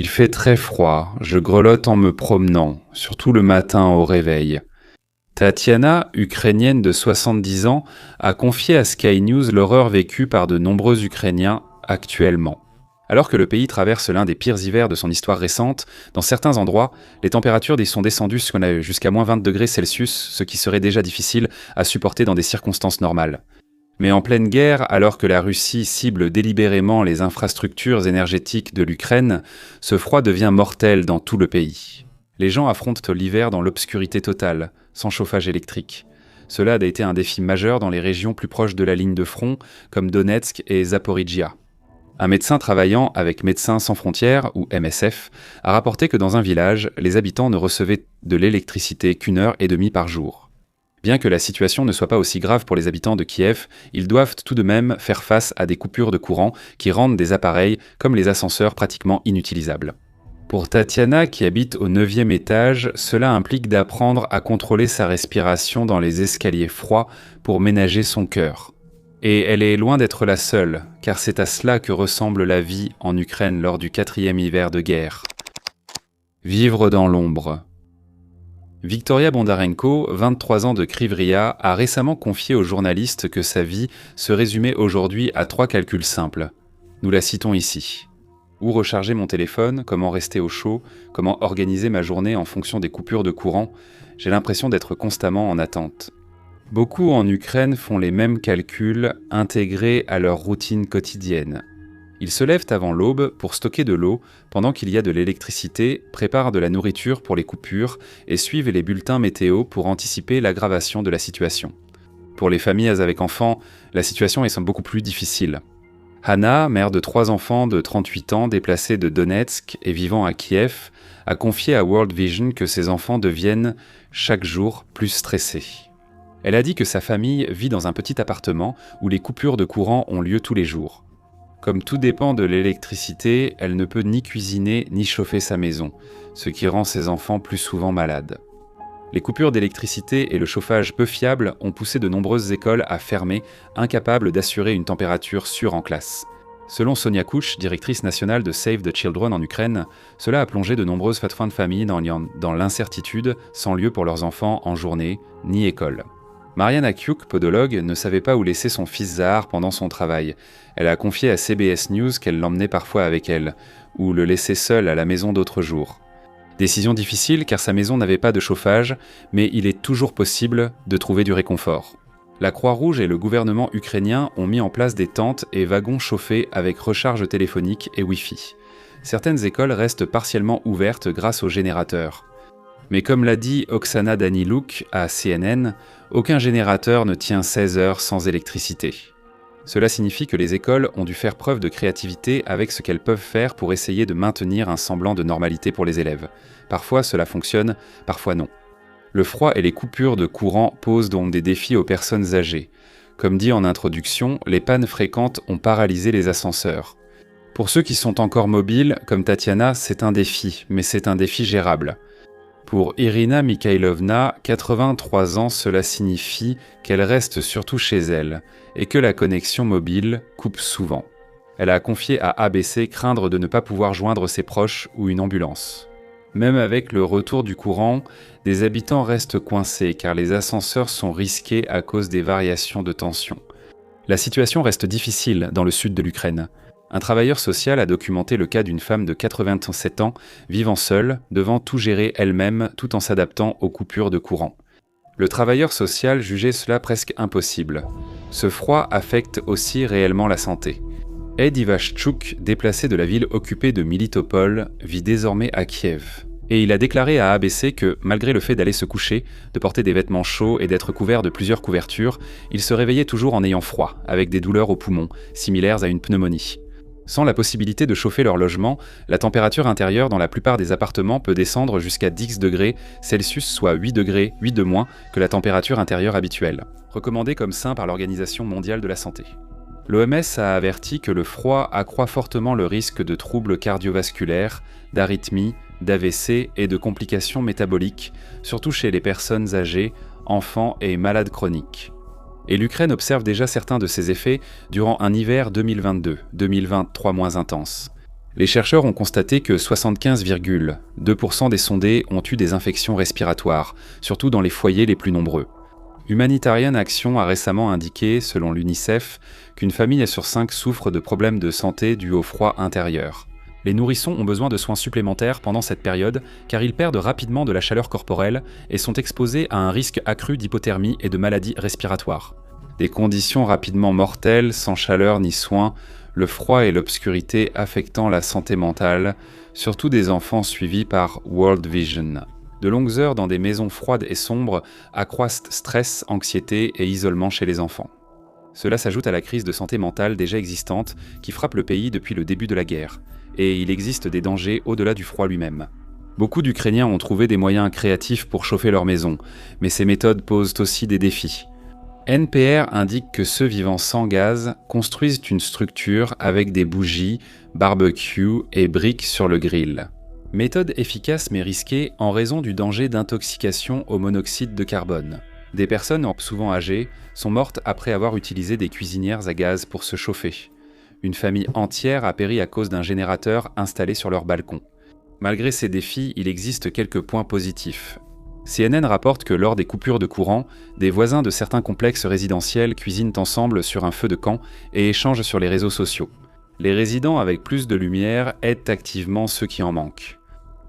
Il fait très froid, je grelotte en me promenant, surtout le matin au réveil. Tatiana, ukrainienne de 70 ans, a confié à Sky News l'horreur vécue par de nombreux Ukrainiens actuellement. Alors que le pays traverse l'un des pires hivers de son histoire récente, dans certains endroits, les températures y sont descendues jusqu'à moins 20 degrés Celsius, ce qui serait déjà difficile à supporter dans des circonstances normales. Mais en pleine guerre, alors que la Russie cible délibérément les infrastructures énergétiques de l'Ukraine, ce froid devient mortel dans tout le pays. Les gens affrontent l'hiver dans l'obscurité totale, sans chauffage électrique. Cela a été un défi majeur dans les régions plus proches de la ligne de front, comme Donetsk et Zaporijia. Un médecin travaillant avec Médecins sans frontières, ou MSF, a rapporté que dans un village, les habitants ne recevaient de l'électricité qu'une heure et demie par jour. Bien que la situation ne soit pas aussi grave pour les habitants de Kiev, ils doivent tout de même faire face à des coupures de courant qui rendent des appareils, comme les ascenseurs, pratiquement inutilisables. Pour Tatiana, qui habite au 9e étage, cela implique d'apprendre à contrôler sa respiration dans les escaliers froids pour ménager son cœur. Et elle est loin d'être la seule, car c'est à cela que ressemble la vie en Ukraine lors du 4e hiver de guerre. Vivre dans l'ombre. Victoria Bondarenko, 23 ans de Kryvria, a récemment confié aux journalistes que sa vie se résumait aujourd'hui à 3 calculs simples. Nous la citons ici. Où recharger mon téléphone, comment rester au chaud, comment organiser ma journée en fonction des coupures de courant, j'ai l'impression d'être constamment en attente. Beaucoup en Ukraine font les mêmes calculs intégrés à leur routine quotidienne. Ils se lèvent avant l'aube pour stocker de l'eau pendant qu'il y a de l'électricité, préparent de la nourriture pour les coupures et suivent les bulletins météo pour anticiper l'aggravation de la situation. Pour les familles avec enfants, la situation est beaucoup plus difficile. Hanna, mère de 3 enfants de 38 ans déplacés de Donetsk et vivant à Kiev, a confié à World Vision que ses enfants deviennent chaque jour plus stressés. Elle a dit que sa famille vit dans un petit appartement où les coupures de courant ont lieu tous les jours. Comme tout dépend de l'électricité, elle ne peut ni cuisiner ni chauffer sa maison, ce qui rend ses enfants plus souvent malades. Les coupures d'électricité et le chauffage peu fiable ont poussé de nombreuses écoles à fermer, incapables d'assurer une température sûre en classe. Selon Sonia Kouch, directrice nationale de Save the Children en Ukraine, cela a plongé de nombreuses fins de famille dans l'incertitude, sans lieu pour leurs enfants en journée, ni école. Mariana Kyuk, podologue, ne savait pas où laisser son fils Zahar pendant son travail. Elle a confié à CBS News qu'elle l'emmenait parfois avec elle, ou le laissait seul à la maison d'autres jours. Décision difficile car sa maison n'avait pas de chauffage, mais il est toujours possible de trouver du réconfort. La Croix-Rouge et le gouvernement ukrainien ont mis en place des tentes et wagons chauffés avec recharge téléphonique et Wi-Fi. Certaines écoles restent partiellement ouvertes grâce aux générateurs. Mais comme l'a dit Oksana Daniluk à CNN, aucun générateur ne tient 16 heures sans électricité. Cela signifie que les écoles ont dû faire preuve de créativité avec ce qu'elles peuvent faire pour essayer de maintenir un semblant de normalité pour les élèves. Parfois cela fonctionne, parfois non. Le froid et les coupures de courant posent donc des défis aux personnes âgées. Comme dit en introduction, les pannes fréquentes ont paralysé les ascenseurs. Pour ceux qui sont encore mobiles, comme Tatiana, c'est un défi, mais c'est un défi gérable. Pour Irina Mikhailovna, 83 ans, cela signifie qu'elle reste surtout chez elle et que la connexion mobile coupe souvent. Elle a confié à ABC craindre de ne pas pouvoir joindre ses proches ou une ambulance. Même avec le retour du courant, des habitants restent coincés car les ascenseurs sont risqués à cause des variations de tension. La situation reste difficile dans le sud de l'Ukraine. Un travailleur social a documenté le cas d'une femme de 87 ans vivant seule, devant tout gérer elle-même tout en s'adaptant aux coupures de courant. Le travailleur social jugeait cela presque impossible. Ce froid affecte aussi réellement la santé. Ed Ivashchuk, déplacé de la ville occupée de Militopol, vit désormais à Kiev. Et il a déclaré à ABC que, malgré le fait d'aller se coucher, de porter des vêtements chauds et d'être couvert de plusieurs couvertures, il se réveillait toujours en ayant froid, avec des douleurs aux poumons, similaires à une pneumonie. Sans la possibilité de chauffer leur logement, la température intérieure dans la plupart des appartements peut descendre jusqu'à 10 degrés Celsius, soit 8 degrés, 8 de moins que la température intérieure habituelle, recommandée comme sain par l'Organisation mondiale de la santé. L'OMS a averti que le froid accroît fortement le risque de troubles cardiovasculaires, d'arythmies, d'AVC et de complications métaboliques, surtout chez les personnes âgées, enfants et malades chroniques. Et l'Ukraine observe déjà certains de ces effets durant un hiver 2022-2023 moins intense. Les chercheurs ont constaté que 75,2% des sondés ont eu des infections respiratoires, surtout dans les foyers les plus nombreux. Humanitarian Action a récemment indiqué, selon l'UNICEF, qu'une famille sur 5 souffre de problèmes de santé dus au froid intérieur. Les nourrissons ont besoin de soins supplémentaires pendant cette période car ils perdent rapidement de la chaleur corporelle et sont exposés à un risque accru d'hypothermie et de maladies respiratoires. Des conditions rapidement mortelles, sans chaleur ni soins, le froid et l'obscurité affectant la santé mentale, surtout des enfants suivis par World Vision. De longues heures dans des maisons froides et sombres accroissent stress, anxiété et isolement chez les enfants. Cela s'ajoute à la crise de santé mentale déjà existante qui frappe le pays depuis le début de la guerre. Et il existe des dangers au-delà du froid lui-même. Beaucoup d'Ukrainiens ont trouvé des moyens créatifs pour chauffer leur maison, mais ces méthodes posent aussi des défis. NPR indique que ceux vivant sans gaz construisent une structure avec des bougies, barbecue et briques sur le grill. Méthode efficace mais risquée en raison du danger d'intoxication au monoxyde de carbone. Des personnes, souvent âgées, sont mortes après avoir utilisé des cuisinières à gaz pour se chauffer. Une famille entière a péri à cause d'un générateur installé sur leur balcon. Malgré ces défis, il existe quelques points positifs. CNN rapporte que lors des coupures de courant, des voisins de certains complexes résidentiels cuisinent ensemble sur un feu de camp et échangent sur les réseaux sociaux. Les résidents avec plus de lumière aident activement ceux qui en manquent.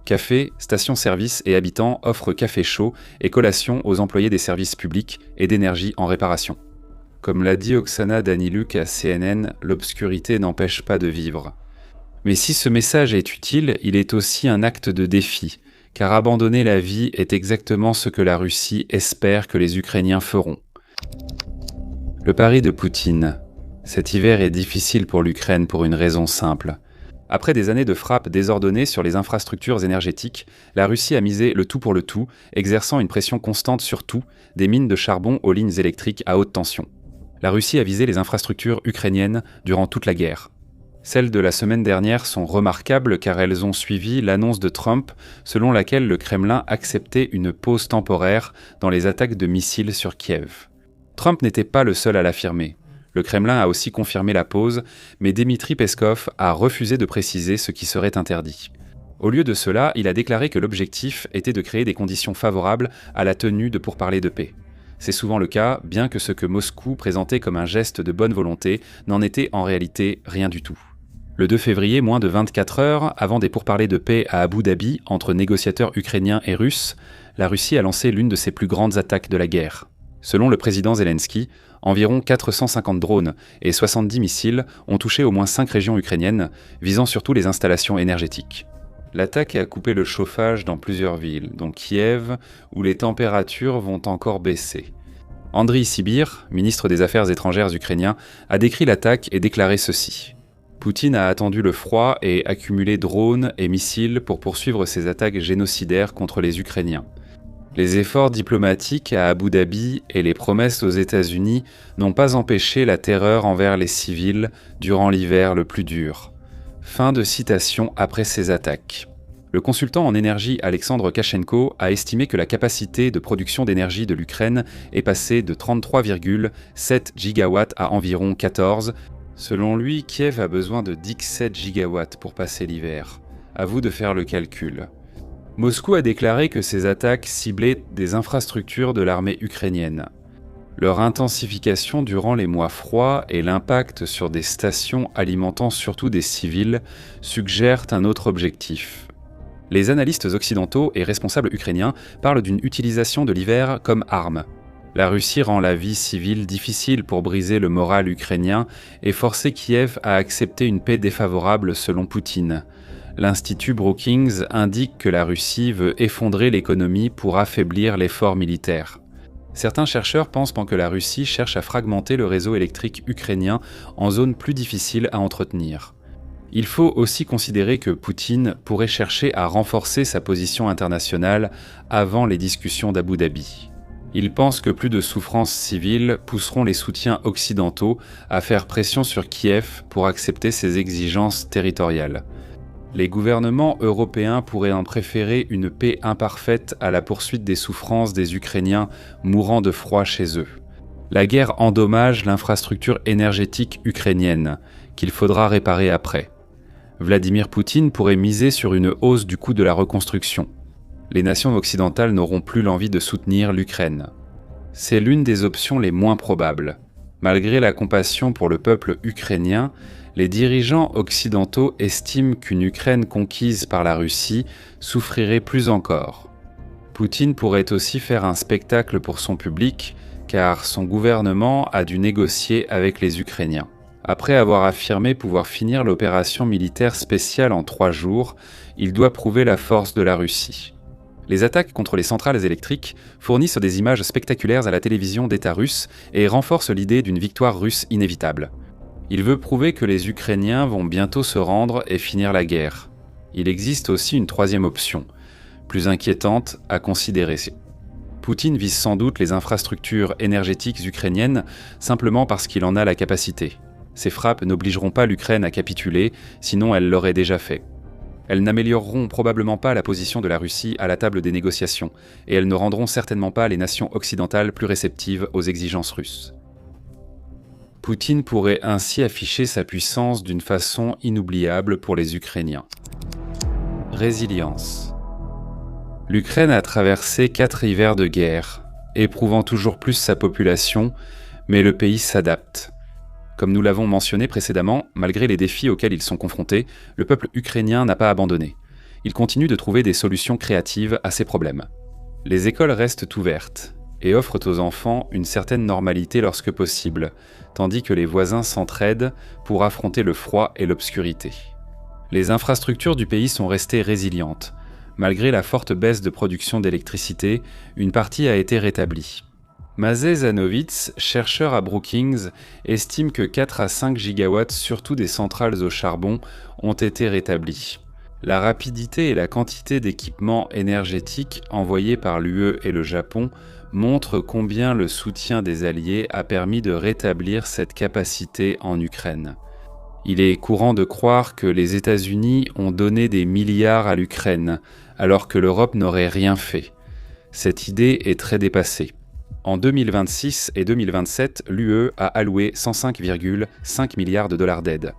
Cafés, stations-service et habitants offrent café chaud et collation aux employés des services publics et d'énergie en réparation. Comme l'a dit Oksana Daniluk à CNN, l'obscurité n'empêche pas de vivre. Mais si ce message est utile, il est aussi un acte de défi, car abandonner la vie est exactement ce que la Russie espère que les Ukrainiens feront. Le pari de Poutine. Cet hiver est difficile pour l'Ukraine pour une raison simple. Après des années de frappes désordonnées sur les infrastructures énergétiques, la Russie a misé le tout pour le tout, exerçant une pression constante sur tout, des mines de charbon aux lignes électriques à haute tension. La Russie a visé les infrastructures ukrainiennes durant toute la guerre. Celles de la semaine dernière sont remarquables car elles ont suivi l'annonce de Trump selon laquelle le Kremlin acceptait une pause temporaire dans les attaques de missiles sur Kiev. Trump n'était pas le seul à l'affirmer. Le Kremlin a aussi confirmé la pause, mais Dmitri Peskov a refusé de préciser ce qui serait interdit. Au lieu de cela, il a déclaré que l'objectif était de créer des conditions favorables à la tenue de pourparlers de paix. C'est souvent le cas, bien que ce que Moscou présentait comme un geste de bonne volonté n'en était en réalité rien du tout. Le 2 février, moins de 24 heures avant des pourparlers de paix à Abu Dhabi entre négociateurs ukrainiens et russes, la Russie a lancé l'une de ses plus grandes attaques de la guerre. Selon le président Zelensky, environ 450 drones et 70 missiles ont touché au moins 5 régions ukrainiennes, visant surtout les installations énergétiques. L'attaque a coupé le chauffage dans plusieurs villes, dont Kiev, où les températures vont encore baisser. Andriy Sibir, ministre des Affaires étrangères ukrainien, a décrit l'attaque et déclaré ceci. Poutine a attendu le froid et accumulé drones et missiles pour poursuivre ses attaques génocidaires contre les Ukrainiens. Les efforts diplomatiques à Abu Dhabi et les promesses aux États-Unis n'ont pas empêché la terreur envers les civils durant l'hiver le plus dur. Fin de citation après ces attaques. Le consultant en énergie Alexandre Kachenko a estimé que la capacité de production d'énergie de l'Ukraine est passée de 33,7 gigawatts à environ 14. Selon lui, Kiev a besoin de 17 gigawatts pour passer l'hiver. À vous de faire le calcul. Moscou a déclaré que ces attaques ciblaient des infrastructures de l'armée ukrainienne. Leur intensification durant les mois froids et l'impact sur des stations alimentant surtout des civils suggèrent un autre objectif. Les analystes occidentaux et responsables ukrainiens parlent d'une utilisation de l'hiver comme arme. La Russie rend la vie civile difficile pour briser le moral ukrainien et forcer Kiev à accepter une paix défavorable selon Poutine. L'Institut Brookings indique que la Russie veut effondrer l'économie pour affaiblir l'effort militaire. Certains chercheurs pensent que la Russie cherche à fragmenter le réseau électrique ukrainien en zones plus difficiles à entretenir. Il faut aussi considérer que Poutine pourrait chercher à renforcer sa position internationale avant les discussions d'Abu Dhabi. Il pense que plus de souffrances civiles pousseront les soutiens occidentaux à faire pression sur Kiev pour accepter ses exigences territoriales. Les gouvernements européens pourraient en préférer une paix imparfaite à la poursuite des souffrances des Ukrainiens mourant de froid chez eux. La guerre endommage l'infrastructure énergétique ukrainienne, qu'il faudra réparer après. Vladimir Poutine pourrait miser sur une hausse du coût de la reconstruction. Les nations occidentales n'auront plus l'envie de soutenir l'Ukraine. C'est l'une des options les moins probables. Malgré la compassion pour le peuple ukrainien, les dirigeants occidentaux estiment qu'une Ukraine conquise par la Russie souffrirait plus encore. Poutine pourrait aussi faire un spectacle pour son public, car son gouvernement a dû négocier avec les Ukrainiens. Après avoir affirmé pouvoir finir l'opération militaire spéciale en 3 jours, il doit prouver la force de la Russie. Les attaques contre les centrales électriques fournissent des images spectaculaires à la télévision d'État russe et renforcent l'idée d'une victoire russe inévitable. Il veut prouver que les Ukrainiens vont bientôt se rendre et finir la guerre. Il existe aussi une troisième option, plus inquiétante à considérer. Poutine vise sans doute les infrastructures énergétiques ukrainiennes simplement parce qu'il en a la capacité. Ces frappes n'obligeront pas l'Ukraine à capituler, sinon elle l'aurait déjà fait. Elles n'amélioreront probablement pas la position de la Russie à la table des négociations, et elles ne rendront certainement pas les nations occidentales plus réceptives aux exigences russes. Poutine pourrait ainsi afficher sa puissance d'une façon inoubliable pour les Ukrainiens. Résilience. L'Ukraine a traversé 4 hivers de guerre, éprouvant toujours plus sa population, mais le pays s'adapte. Comme nous l'avons mentionné précédemment, malgré les défis auxquels ils sont confrontés, le peuple ukrainien n'a pas abandonné. Il continue de trouver des solutions créatives à ces problèmes. Les écoles restent ouvertes et offrent aux enfants une certaine normalité lorsque possible, tandis que les voisins s'entraident pour affronter le froid et l'obscurité. Les infrastructures du pays sont restées résilientes. Malgré la forte baisse de production d'électricité, une partie a été rétablie. Maciej Zanowicz, chercheur à Brookings, estime que 4 à 5 gigawatts, surtout des centrales au charbon, ont été rétablis. La rapidité et la quantité d'équipements énergétiques envoyés par l'UE et le Japon montrent combien le soutien des Alliés a permis de rétablir cette capacité en Ukraine. Il est courant de croire que les États-Unis ont donné des milliards à l'Ukraine, alors que l'Europe n'aurait rien fait. Cette idée est très dépassée. En 2026 et 2027, l'UE a alloué 105,5 milliards de dollars d'aide.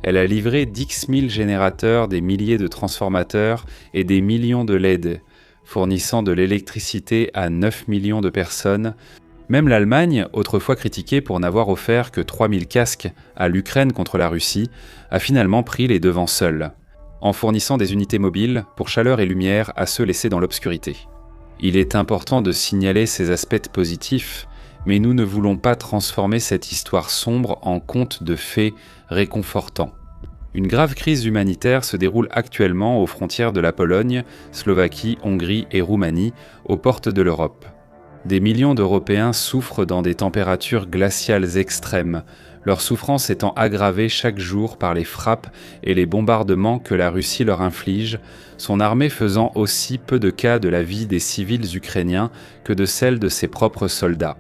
Elle a livré 10 000 générateurs, des milliers de transformateurs et des millions de LED, fournissant de l'électricité à 9 millions de personnes. Même l'Allemagne, autrefois critiquée pour n'avoir offert que 3 000 casques à l'Ukraine contre la Russie, a finalement pris les devants seule, en fournissant des unités mobiles pour chaleur et lumière à ceux laissés dans l'obscurité. Il est important de signaler ces aspects positifs, mais nous ne voulons pas transformer cette histoire sombre en conte de fées réconfortant. Une grave crise humanitaire se déroule actuellement aux frontières de la Pologne, Slovaquie, Hongrie et Roumanie, aux portes de l'Europe. Des millions d'Européens souffrent dans des températures glaciales extrêmes, leur souffrance étant aggravée chaque jour par les frappes et les bombardements que la Russie leur inflige, son armée faisant aussi peu de cas de la vie des civils ukrainiens que de celle de ses propres soldats.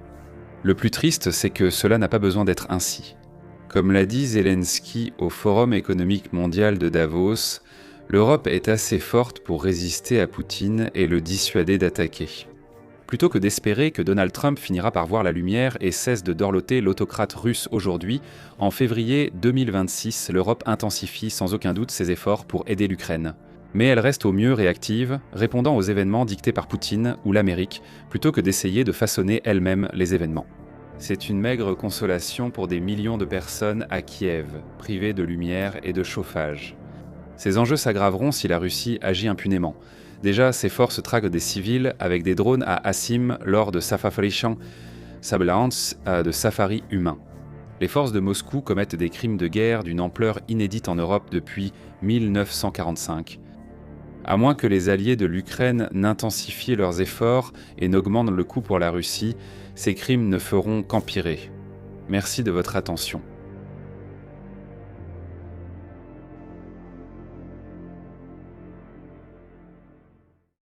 Le plus triste, c'est que cela n'a pas besoin d'être ainsi. Comme l'a dit Zelensky au Forum économique mondial de Davos, l'Europe est assez forte pour résister à Poutine et le dissuader d'attaquer. Plutôt que d'espérer que Donald Trump finira par voir la lumière et cesse de dorloter l'autocrate russe aujourd'hui, en février 2026, l'Europe intensifie sans aucun doute ses efforts pour aider l'Ukraine. Mais elle reste au mieux réactive, répondant aux événements dictés par Poutine ou l'Amérique, plutôt que d'essayer de façonner elle-même les événements. C'est une maigre consolation pour des millions de personnes à Kiev, privées de lumière et de chauffage. Ces enjeux s'aggraveront si la Russie agit impunément. Déjà, ses forces traquent des civils avec des drones à Asim lors de Safarishan Sablance de safaris humains. Les forces de Moscou commettent des crimes de guerre d'une ampleur inédite en Europe depuis 1945. À moins que les alliés de l'Ukraine n'intensifient leurs efforts et n'augmentent le coût pour la Russie, ces crimes ne feront qu'empirer. Merci de votre attention.